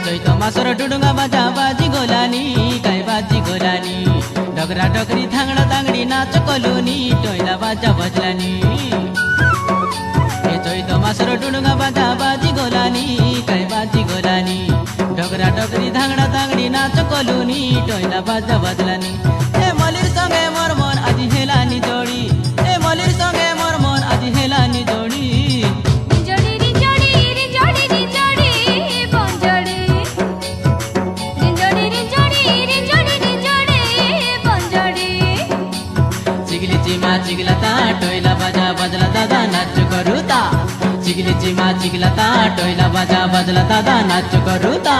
चैत मासर डुडुङ्गा बाजा बाजी गोलानी गाई बाजी गोलानी डगरा डगरी थाङ्डा ताङ्डी नाच कलुनी टोइला बाजा बजलानी चैत मासर डुडुङ्गा बाजा बाजी गोलानी गाई बाजी गोलानी डगरा डगरी थाङ्डा ताङ्डी नाच कलुनी टोइला बाजा बजलानी ए मलिर सँगे मोर मन আজি हेलानी जोडी ए मलिर सँगे मोर मन আজি हेलानी जोडी चिगला ता टोइला बाजा बजला दादा नाच करूता चिगली चिमा चिगला ता टोइला बाजा बजला दादा नाच करूता।